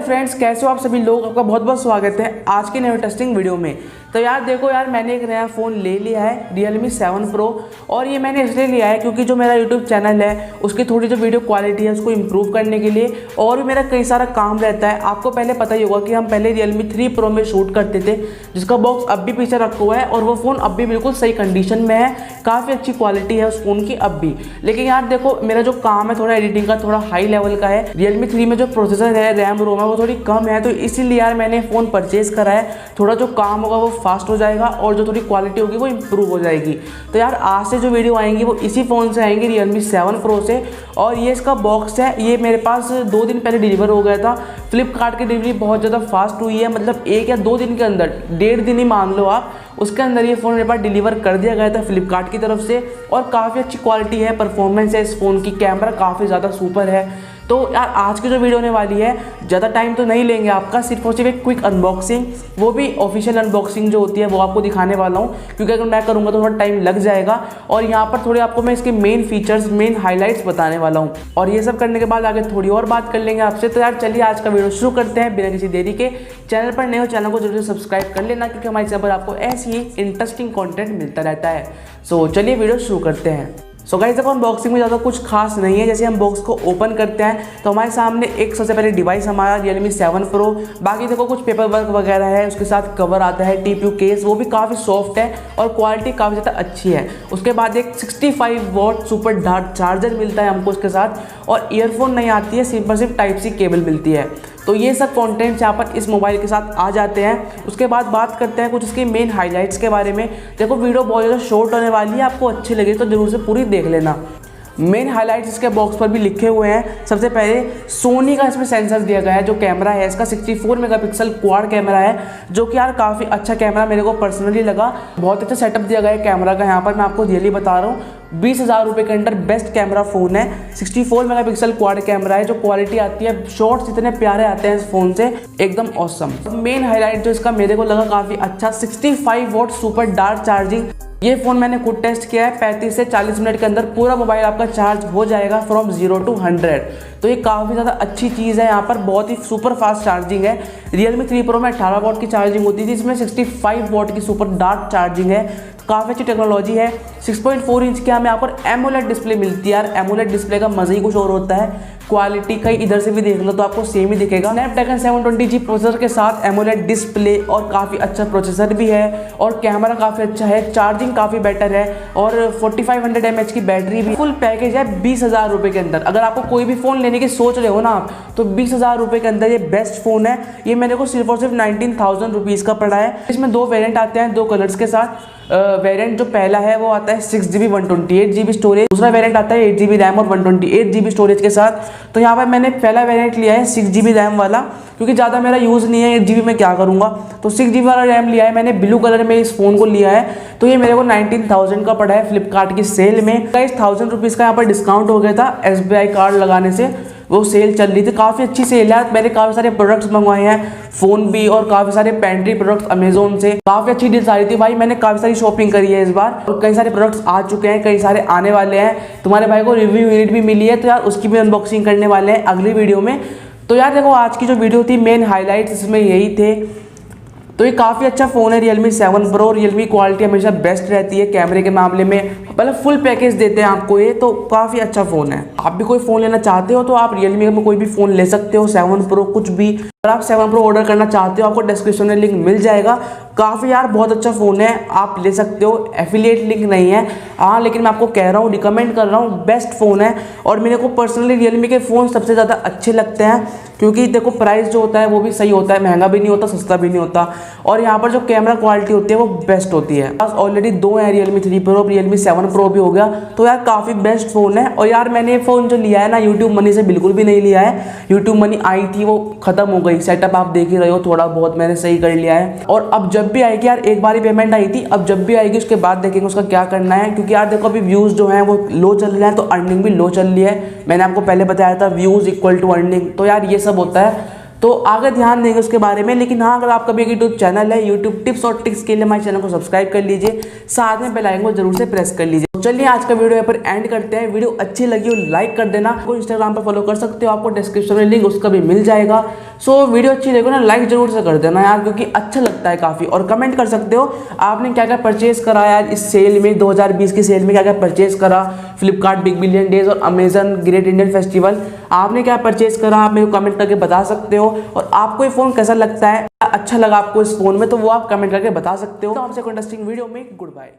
Friends, कैसे हो आप सभी लोग। आपका बहुत बहुत स्वागत है आज के नए टेस्टिंग वीडियो में। तो यार देखो यार, मैंने एक नया फ़ोन ले लिया है Realme 7 Pro। और ये मैंने इसलिए लिया है क्योंकि जो मेरा YouTube चैनल है उसकी थोड़ी जो वीडियो क्वालिटी है उसको इम्प्रूव करने के लिए, और भी मेरा कई सारा काम रहता है। आपको पहले पता ही होगा कि हम पहले Realme 3 Pro में शूट करते थे, जिसका बॉक्स अब भी पीछे रखा हुआ है और वो फ़ोन अब भी बिल्कुल सही कंडीशन में है, काफ़ी अच्छी क्वालिटी है उस फ़ोन की अब भी। लेकिन यार देखो, मेरा जो काम है थोड़ा एडिटिंग का थोड़ा हाई लेवल का है। Realme 3 में जो प्रोसेसर है, रैम रोम है, वो थोड़ी कम है, तो इसीलिए यार मैंने फ़ोन परचेज़ करा है। थोड़ा जो काम होगा वो फास्ट हो जाएगा और जो थोड़ी क्वालिटी होगी वो इम्प्रूव हो जाएगी। तो यार आज से जो वीडियो आएंगी वो इसी फ़ोन से आएंगी, Realme 7 Pro से। और ये इसका बॉक्स है, ये मेरे पास 2 दिन पहले डिलीवर हो गया था। फ्लिपकार्ट की डिलीवरी बहुत ज़्यादा फास्ट हुई है, मतलब 1 या 2 दिन के अंदर, 1.5 दिन ही मान लो आप, उसके अंदर ये फ़ोन मेरे पास डिलीवर कर दिया गया था फ्लिपकार्ट की तरफ से। और काफ़ी अच्छी क्वालिटी है, परफॉर्मेंस है इस फ़ोन की, कैमरा काफ़ी ज़्यादा सुपर है। तो यार आज की जो वीडियो होने वाली है, ज़्यादा टाइम तो नहीं लेंगे आपका, सिर्फ और सिर्फ एक क्विक अनबॉक्सिंग, वो भी ऑफिशियल अनबॉक्सिंग जो होती है वो आपको दिखाने वाला हूँ, क्योंकि अगर मैं करूँगा तो थोड़ा टाइम लग जाएगा। और यहाँ पर थोड़े आपको मैं इसके मेन फीचर्स, मेन हाइलाइट्स बताने वाला हूँ। और ये सब करने के बाद आगे थोड़ी और बात कर लेंगे आपसे। तो यार चलिए आज का वीडियो शुरू करते हैं बिना किसी देरी के। चैनल पर नए हो, चैनल को जरूर से सब्सक्राइब कर लेना, क्योंकि हमारे चैनल पर आपको ऐसी ही इंटरेस्टिंग कंटेंट मिलता रहता है। सो चलिए वीडियो शुरू करते हैं। सो गाइस, देखो अनबॉक्सिंग में ज़्यादा कुछ खास नहीं है। जैसे हम बॉक्स को ओपन करते हैं तो हमारे सामने एक सबसे पहले डिवाइस हमारा Realme 7 Pro, बाकी देखो कुछ पेपर वर्क वगैरह है, उसके साथ कवर आता है, TPU केस, वो भी काफ़ी सॉफ्ट है और क्वालिटी काफ़ी ज़्यादा अच्छी है। उसके बाद एक 65 वॉट सुपर डार्ट चार्जर मिलता है हमको उसके साथ, और ईयरफोन नहीं आती है, सिर्फ टाइप सी केबल मिलती है। तो ये सब कंटेंट्स यहाँ पर इस मोबाइल के साथ आ जाते हैं। उसके बाद बात करते हैं कुछ इसकी मेन हाइलाइट्स के बारे में। देखो वीडियो बहुत ज़्यादा शॉर्ट होने वाली है, आपको अच्छी लगे तो जरूर से पूरी देख लेना। मेन हाइलाइट्स इसके बॉक्स पर भी लिखे हुए हैं। सबसे पहले सोनी का इसमें सेंसर दिया गया है। जो कैमरा है इसका 64 मेगापिक्सल क्वाड कैमरा है, जो कि यार काफ़ी अच्छा कैमरा मेरे को पर्सनली लगा। बहुत अच्छा सेटअप दिया गया है कैमरा का। यहाँ पर मैं आपको रियली बता रहा हूँ, 20,000 रुपये के अंदर बेस्ट कैमरा फ़ोन है। 64 मेगापिक्सल क्वाड कैमरा है, जो क्वालिटी आती है, शॉट्स इतने प्यारे आते हैं इस फ़ोन से, एकदम ऑसम। मेन हाईलाइट जो इसका मेरे को लगा काफ़ी अच्छा, 65 वॉट सुपर डार्ट चार्जिंग। ये फ़ोन मैंने खुद टेस्ट किया है, 35 से 40 मिनट के अंदर पूरा मोबाइल आपका चार्ज हो जाएगा फ्रॉम 0 to 100। तो ये काफ़ी ज़्यादा अच्छी चीज़ है। यहाँ पर बहुत ही सुपर फास्ट चार्जिंग है। Realme 3 Pro में 18 वॉट की चार्जिंग होती थी, इसमें 65 वॉट की सुपर डार्ट चार्जिंग है। काफ़ी अच्छी टेक्नोलॉजी है। 6.4 इंच की हमें यहाँ पर एमोलेड डिस्प्ले मिलती है। यार एमोलेड डिस्प्ले का मज़ा ही कुछ और होता है। क्वालिटी कहीं इधर से भी देख लो तो आपको सेम ही दिखेगा। स्नैपड्रैगन 720G प्रोसेसर के साथ एमोलेड डिस्प्ले, और काफ़ी अच्छा प्रोसेसर भी है, और कैमरा काफ़ी अच्छा है, चार्जिंग काफ़ी बेटर है, और 4500 mAh की बैटरी भी। फुल पैकेज है 20,000 रुपये के अंदर। अगर आपको कोई भी फ़ोन लेने की सोच रहे हो ना आप, तो 20,000 रुपये के अंदर ये बेस्ट फ़ोन है। ये मेरे को सिर्फ और सिर्फ 19,000 रुपीज़ का पड़ा है। इसमें 2 वेरिएंट आते हैं, 2 कलर्स के साथ। वेरिएंट जो पहला है वो आता है 6GB 128GB स्टोरेज, दूसरा वेरिएंट आता है 8GB रैम और 128GB स्टोरेज के साथ। तो यहाँ पर मैंने पहला वेरिएंट लिया है 6GB रैम वाला, क्योंकि ज़्यादा मेरा यूज़ नहीं है, 8GB में क्या करूँगा, तो 6GB वाला रैम लिया है मैंने। ब्लू कलर में इस फ़ोन को लिया है, तो ये मेरे को 19,000 का पड़ा है फ्लिपकार्ट की सेल में। 1000 रुपीज़ का यहाँ पर डिस्काउंट हो गया था SBI कार्ड लगाने से, वो सेल चल रही थी, काफ़ी अच्छी सेल है। मैंने काफ़ी सारे प्रोडक्ट्स मंगवाए हैं, फ़ोन भी और काफ़ी सारे पेंट्री प्रोडक्ट्स अमेजोन से। काफ़ी अच्छी डील्स आ रही थी भाई, मैंने काफ़ी सारी शॉपिंग करी है इस बार, और कई सारे प्रोडक्ट्स आ चुके हैं, कई सारे आने वाले हैं। तुम्हारे भाई को रिव्यू यूनिट भी मिली है, तो यार उसकी भी अनबॉक्सिंग करने वाले हैं अगली वीडियो में। तो यार देखो आज की जो वीडियो थी, मेन हाईलाइट्स इसमें यही थे। तो ये काफ़ी अच्छा फ़ोन है Realme 7 Pro। Realme क्वालिटी हमेशा बेस्ट रहती है कैमरे के मामले में, पहले फुल पैकेज देते हैं आपको ये, तो काफ़ी अच्छा फ़ोन है। आप भी कोई फ़ोन लेना चाहते हो तो आप Realme में कोई भी फ़ोन ले सकते हो, 7 Pro कुछ भी। अगर आप 7 Pro ऑर्डर करना चाहते हो, आपको डिस्क्रिप्शन में लिंक मिल जाएगा। काफ़ी यार बहुत अच्छा फ़ोन है, आप ले सकते हो। एफिलिएट लिंक नहीं है हाँ, लेकिन मैं आपको कह रहा हूँ, रिकमेंड कर रहा हूँ, बेस्ट फ़ोन है। और मेरे को पर्सनली Realme के फ़ोन सबसे ज़्यादा अच्छे लगते हैं, क्योंकि देखो प्राइस जो होता है वो भी सही होता है, महंगा भी नहीं होता, सस्ता भी नहीं होता, और यहाँ पर जो कैमरा क्वालिटी होती है वो बेस्ट होती है। बस ऑलरेडी 2 हैं, Realme 3 Pro, Realme 7 Pro भी हो गया, तो यार काफ़ी बेस्ट फ़ोन है। और यार मैंने ये फ़ोन जो लिया है ना, YouTube मनी से बिल्कुल भी नहीं लिया है। YouTube मनी आई थी, वो ख़त्म हो गई। सेटअप आप देख ही रहे हो, थोड़ा बहुत मैंने सही कर लिया है, और अब जब भी आएगी यार, एक बार ही पेमेंट आई थी, अब जब भी आएगी उसके बाद देखेंगे उसका क्या करना है। क्योंकि यार देखो अभी व्यूज़ जो हैं वो लो चल रहे हैं, तो अर्निंग भी लो चल रही है। मैंने आपको पहले बताया था व्यूज़ इक्वल टू अर्निंग, तो यार ये सब होता है, तो आगे ध्यान देंगे उसके बारे में। लेकिन हाँ, अगर आपका भी यूट्यूब चैनल है, यूट्यूब टिप्स और टिक्स के लिए हमारे चैनल को सब्सक्राइब कर लीजिए, साथ में बेल आइकन को जरूर से प्रेस कर लीजिए। चलिए आज का वीडियो यहाँ पर एंड करते हैं। वीडियो अच्छी लगी हो लाइक कर देना। आपको इंस्टाग्राम पर फॉलो कर सकते हो, आपको डिस्क्रिप्शन में लिंक उसका भी मिल जाएगा। सो वीडियो अच्छी लगी ना लाइक जरूर से कर देना यार, क्योंकि अच्छा लगता है काफ़ी। और कमेंट कर सकते हो आपने क्या क्या परचेज करा यार इस सेल में, 2020 की सेल में क्या क्या परचेज करा, फ्लिपकार्ट बिग बिलियन डेज और अमेजन ग्रेट इंडियन फेस्टिवल, आपने क्या परचेज करा आप मेरे को कमेंट करके बता सकते हो। और आपको ये फ़ोन कैसा लगता है, अच्छा लगा आपको इस फ़ोन में, तो वो आप कमेंट करके बता सकते हो। तो आपसे इंटरेस्टिंग वीडियो में गुड बाय।